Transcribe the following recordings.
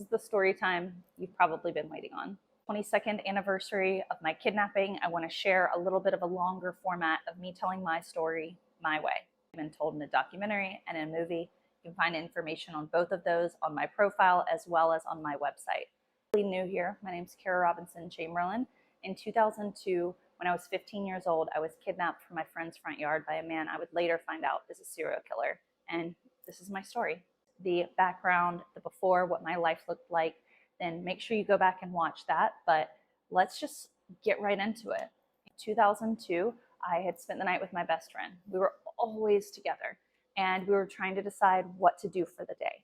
This is the story time you've probably been waiting on. 22nd anniversary of my kidnapping. I want to share a little bit of a longer format of me telling my story my way. I've been told in a documentary and in a movie. You can find information on both of those on my profile as well as on my website. Really new here. My name's Kara Robinson Chamberlain. In 2002, when I was 15 years old, I was kidnapped from my friend's front yard by a man I would later find out is a serial killer. And this is my story. The background, the before, what my life looked like, then make sure you go back and watch that. But let's just get right into it. In 2002, I had spent the night with my best friend. We were always together, and we were trying to decide what to do for the day.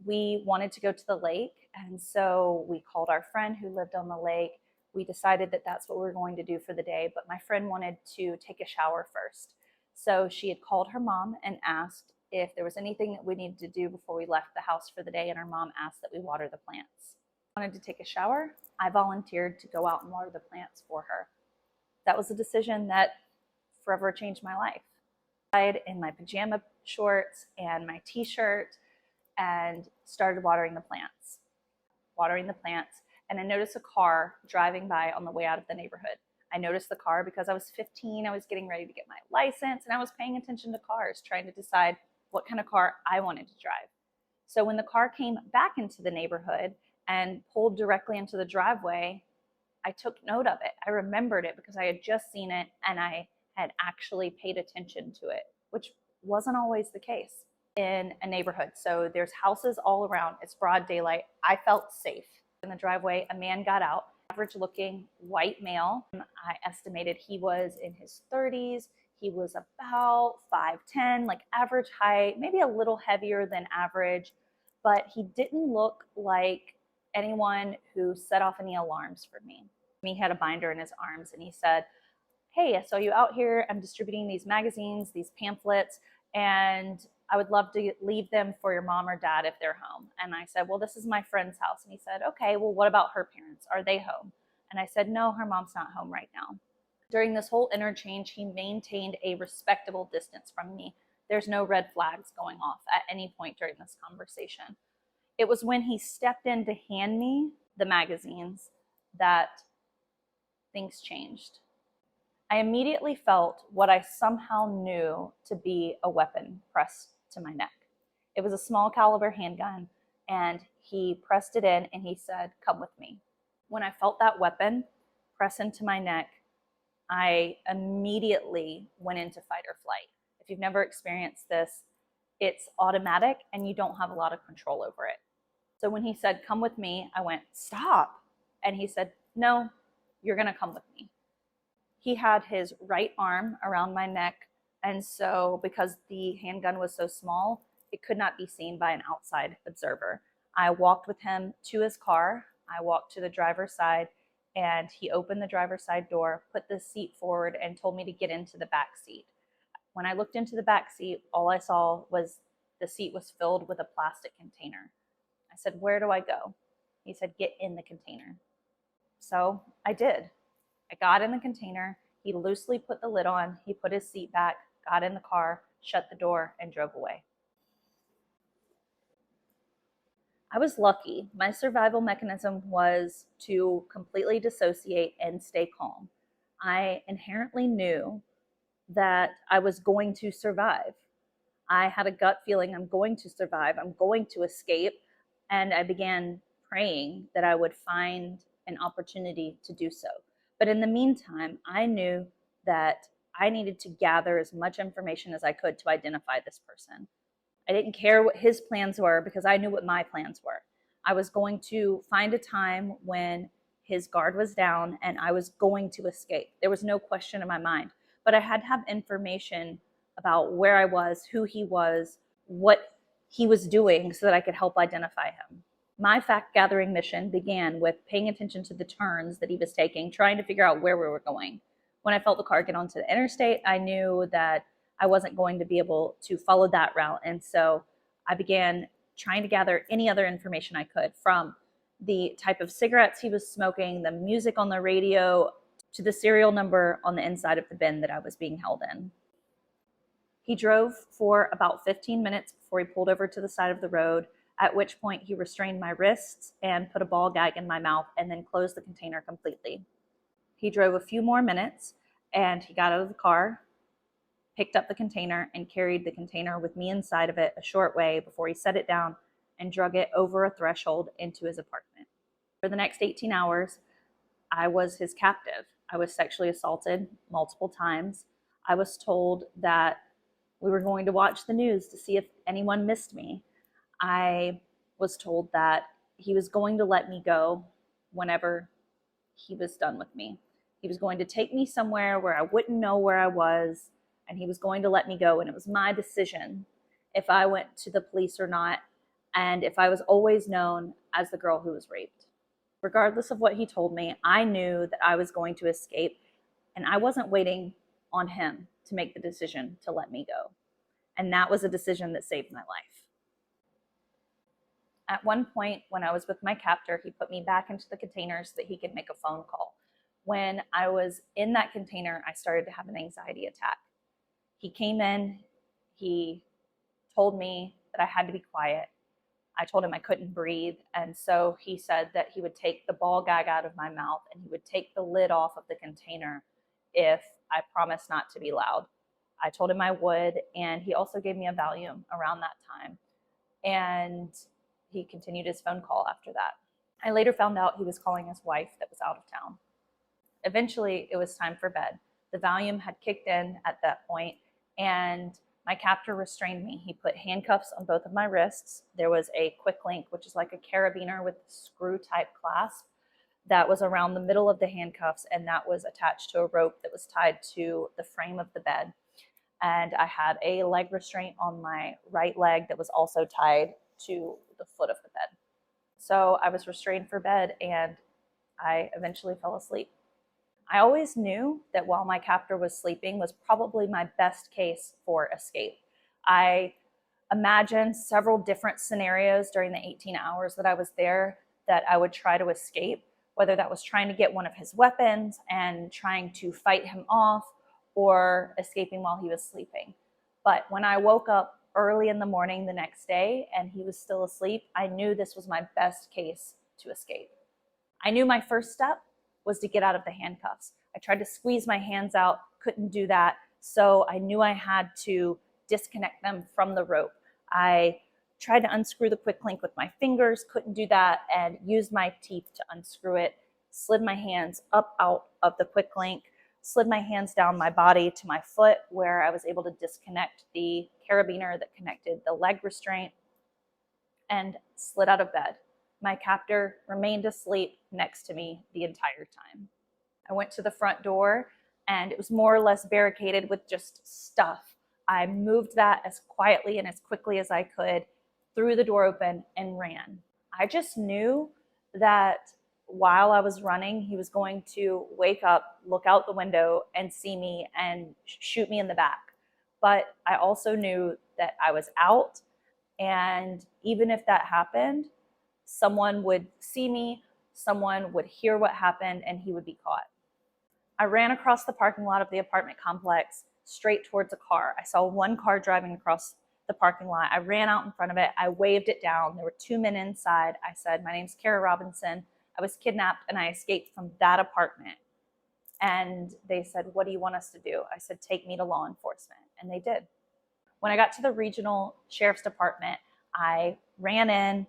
We wanted to go to the lake, and so we called our friend who lived on the lake. We decided that that's what we were going to do for the day, but my friend wanted to take a shower first. So she had called her mom and asked if there was anything that we needed to do before we left the house for the day, and her mom asked that we water the plants. I wanted to take a shower. I volunteered to go out and water the plants for her. That was a decision that forever changed my life. I in my pajama shorts and my t-shirt and started watering the plants. And I noticed a car driving by on the way out of the neighborhood. I noticed the car because I was 15, I was getting ready to get my license, and I was paying attention to cars, trying to decide what kind of car I wanted to drive. So when the car came back into the neighborhood and pulled directly into the driveway, I took note of it. I remembered it because I had just seen it and I had actually paid attention to it, which wasn't always the case in a neighborhood. So there's houses all around. It's broad daylight. I felt safe. In the driveway, a man got out, average looking white male. I estimated he was in his 30s. He was about 5'10", like average height, maybe a little heavier than average, but he didn't look like anyone who set off any alarms for me. He had a binder in his arms and he said, "Hey, I saw you out here. I'm distributing these magazines, these pamphlets, and I would love to leave them for your mom or dad if they're home." And I said, "Well, this is my friend's house." And he said, "Okay, well, what about her parents? Are they home?" And I said, "No, her mom's not home right now." During this whole interchange, he maintained a respectable distance from me. There's no red flags going off at any point during this conversation. It was when he stepped in to hand me the magazines that things changed. I immediately felt what I somehow knew to be a weapon pressed to my neck. It was a small caliber handgun, and he pressed it in and he said, "Come with me." When I felt that weapon press into my neck, I immediately went into fight or flight. If you've never experienced this, it's automatic and you don't have a lot of control over it. So when he said, "Come with me," I went, "Stop." And he said, "No, you're going to come with me." He had his right arm around my neck, and so because the handgun was so small, it could not be seen by an outside observer. I walked with him to his car. I walked to the driver's side, and he opened the driver's side door, put the seat forward, and told me to get into the back seat. When I looked into the back seat, all I saw was the seat was filled with a plastic container. I said, "Where do I go?" He said, "Get in the container." So I did. I got in the container. He loosely put the lid on. He put his seat back, got in the car, shut the door, and drove away. I was lucky. My survival mechanism was to completely dissociate and stay calm. I inherently knew that I was going to survive. I had a gut feeling I'm going to survive. I'm going to escape. And I began praying that I would find an opportunity to do so. But in the meantime, I knew that I needed to gather as much information as I could to identify this person. I didn't care what his plans were because I knew what my plans were. I was going to find a time when his guard was down and I was going to escape. There was no question in my mind. But I had to have information about where I was, who he was, what he was doing so that I could help identify him. My fact-gathering mission began with paying attention to the turns that he was taking, trying to figure out where we were going. When I felt the car get onto the interstate, I knew that I wasn't going to be able to follow that route. And so I began trying to gather any other information I could, from the type of cigarettes he was smoking, the music on the radio, to the serial number on the inside of the bin that I was being held in. He drove for about 15 minutes before he pulled over to the side of the road. at which point he restrained my wrists and put a ball gag in my mouth and then closed the container completely. He drove a few more minutes and he got out of the car, picked up the container, and carried the container with me inside of it a short way before he set it down and drug it over a threshold into his apartment. For the next 18 hours, I was his captive. I was sexually assaulted multiple times. I was told that we were going to watch the news to see if anyone missed me. I was told that he was going to let me go whenever he was done with me. He was going to take me somewhere where I wouldn't know where I was, and he was going to let me go. And it was my decision if I went to the police or not, and if I was always known as the girl who was raped. Regardless of what he told me, I knew that I was going to escape, and I wasn't waiting on him to make the decision to let me go. And that was a decision that saved my life. At one point, when I was with my captor, he put me back into the container so that he could make a phone call. When I was in that container, I started to have an anxiety attack. He came in, he told me that I had to be quiet. I told him I couldn't breathe, and so he said that he would take the ball gag out of my mouth and he would take the lid off of the container if I promised not to be loud. I told him I would, and he also gave me a Valium around that time. And he continued his phone call after that. I later found out he was calling his wife that was out of town. Eventually, it was time for bed. The Valium had kicked in at that point, and my captor restrained me. He put handcuffs on both of my wrists. There was a quick link, which is like a carabiner with screw type clasp that was around the middle of the handcuffs, and that was attached to a rope that was tied to the frame of the bed. And I had a leg restraint on my right leg that was also tied to the foot of the bed. So I was restrained for bed, and I eventually fell asleep. I always knew that while my captor was sleeping was probably my best case for escape. I imagined several different scenarios during the 18 hours that I was there that I would try to escape, whether that was trying to get one of his weapons and trying to fight him off or escaping while he was sleeping. But when I woke up early in the morning the next day and he was still asleep, I knew this was my best case to escape. I knew my first step was to get out of the handcuffs. I tried to squeeze my hands out, couldn't do that. So I knew I had to disconnect them from the rope. I tried to unscrew the quick link with my fingers, couldn't do that, and used my teeth to unscrew it, slid my hands up out of the quick link, slid my hands down my body to my foot where I was able to disconnect the carabiner that connected the leg restraint, and slid out of bed. My captor remained asleep next to me the entire time. I went to the front door and it was more or less barricaded with just stuff. I moved that as quietly and as quickly as I could, threw the door open and ran. I just knew that while I was running, he was going to wake up, look out the window and see me and shoot me in the back. But I also knew that I was out, and even if that happened, someone would see me, someone would hear what happened, and he would be caught. I ran across the parking lot of the apartment complex straight towards a car. I saw one car driving across the parking lot. I ran out in front of it. I waved it down. There were two men inside. I said, "My name's Kara Robinson. I was kidnapped and I escaped from that apartment." And they said, "What do you want us to do?" I said, "Take me to law enforcement." And they did. When I got to the regional sheriff's department, I ran in,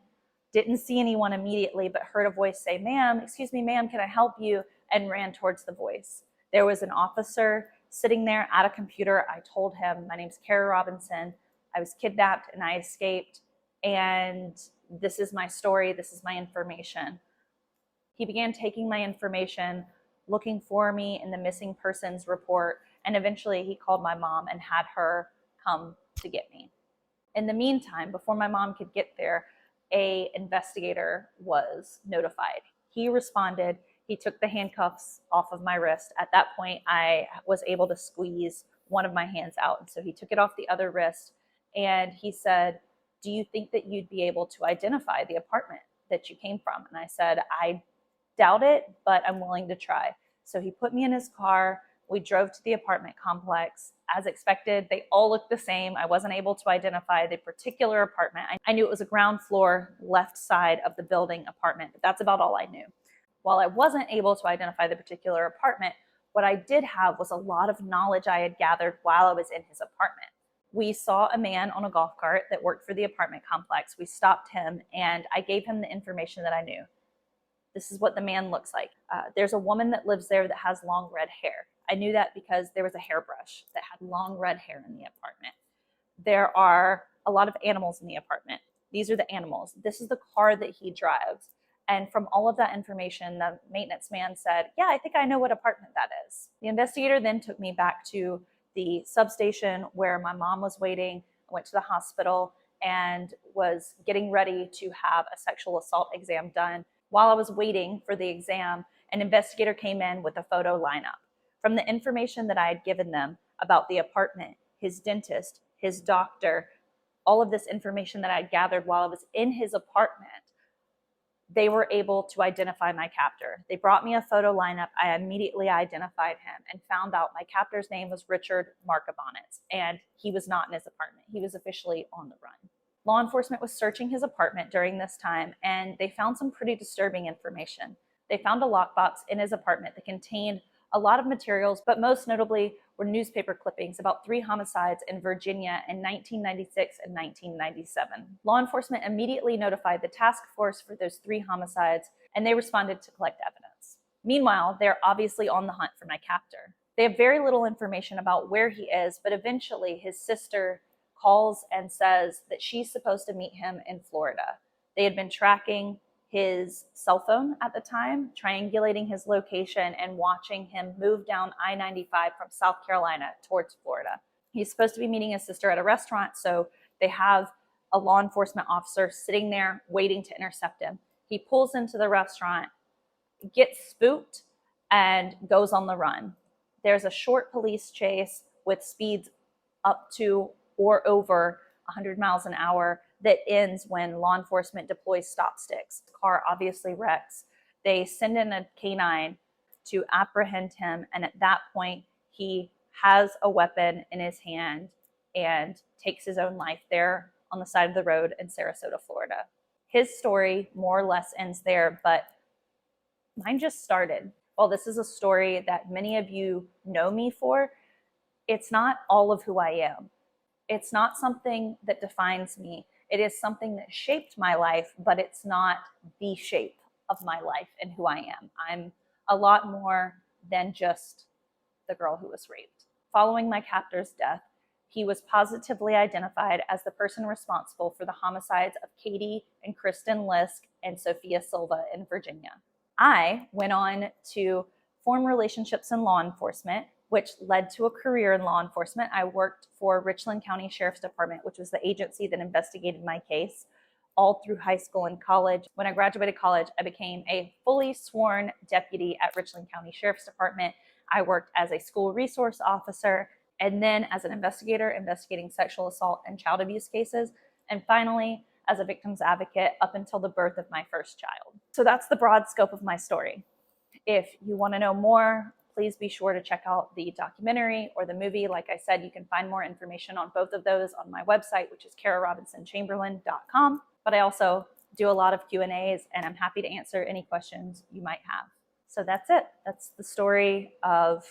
didn't see anyone immediately, but heard a voice say, "Ma'am, excuse me, ma'am, can I help you?" and ran towards the voice. There was an officer sitting there at a computer. I told him, "My name's Kara Robinson. I was kidnapped and I escaped, and this is my story. This is my information." He began taking my information, looking for me in the missing persons report, and eventually he called my mom and had her come to get me. In the meantime, before my mom could get there, an investigator was notified. He responded. He took the handcuffs off of my wrist. At that point, I was able to squeeze one of my hands out. And so he took it off the other wrist and he said, "Do you think that you'd be able to identify the apartment that you came from?" And I said, "I doubt it, but I'm willing to try." So he put me in his car, We drove to the apartment complex. As expected, they all looked the same. I wasn't able to identify the particular apartment. I knew it was a ground floor, left side of the building apartment, but that's about all I knew. While I wasn't able to identify the particular apartment, what I did have was a lot of knowledge I had gathered while I was in his apartment. We saw a man on a golf cart that worked for the apartment complex. We stopped him and I gave him the information that I knew. This is what the man looks like. There's a woman that lives there that has long red hair. I knew that because there was a hairbrush that had long red hair in the apartment. There are a lot of animals in the apartment. These are the animals. This is the car that he drives. And from all of that information, the maintenance man said, yeah, I think I know what apartment that is. The investigator then took me back to the substation where my mom was waiting. I went to the hospital and was getting ready to have a sexual assault exam done. While I was waiting for the exam, an investigator came in with a photo lineup. From the information that I had given them about the apartment, his dentist, his doctor, all of this information that I had gathered while I was in his apartment, they were able to identify my captor. They brought me a photo lineup. I immediately identified him and found out my captor's name was Richard Markabonitz, and he was not in his apartment. He was officially on the run. Law enforcement was searching his apartment during this time, and they found some pretty disturbing information. They found a lockbox in his apartment that contained a lot of materials, but most notably were newspaper clippings about 3 homicides in Virginia in 1996 and 1997. Law enforcement immediately notified the task force for those 3 homicides, and they responded to collect evidence. Meanwhile, they're obviously on the hunt for my captor. They have very little information about where he is, but eventually his sister calls and says that she's supposed to meet him in Florida. They had been tracking his cell phone at the time, triangulating his location and watching him move down I-95 from South Carolina towards Florida. He's supposed to be meeting his sister at a restaurant, so they have a law enforcement officer sitting there waiting to intercept him. He pulls into the restaurant, gets spooked, and goes on the run. There's a short police chase with speeds up to or over 100 miles an hour that ends when law enforcement deploys stop sticks. The car obviously wrecks. They send in a canine to apprehend him, and at that point, he has a weapon in his hand and takes his own life there on the side of the road in Sarasota, Florida. His story more or less ends there, but mine just started. While this is a story that many of you know me for, it's not all of who I am. It's not something that defines me. It is something that shaped my life, but it's not the shape of my life and who I am. I'm a lot more than just the girl who was raped. Following my captor's death, he was positively identified as the person responsible for the homicides of Katie and Kristen Lisk and Sophia Silva in Virginia. I went on to form relationships in law enforcement, which led to a career in law enforcement. I worked for Richland County Sheriff's Department, which was the agency that investigated my case all through high school and college. When I graduated college, I became a fully sworn deputy at Richland County Sheriff's Department. I worked as a school resource officer and then as an investigator investigating sexual assault and child abuse cases, and finally as a victim's advocate up until the birth of my first child. So that's the broad scope of my story. If you want to know more, please be sure to check out the documentary or the movie. Like I said, you can find more information on both of those on my website, which is KaraRobinsonChamberlain.com. But I also do a lot of Q&As, and I'm happy to answer any questions you might have. So that's it. That's the story of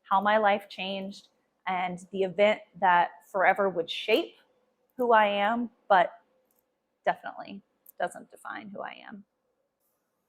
how my life changed and the event that forever would shape who I am, but definitely doesn't define who I am.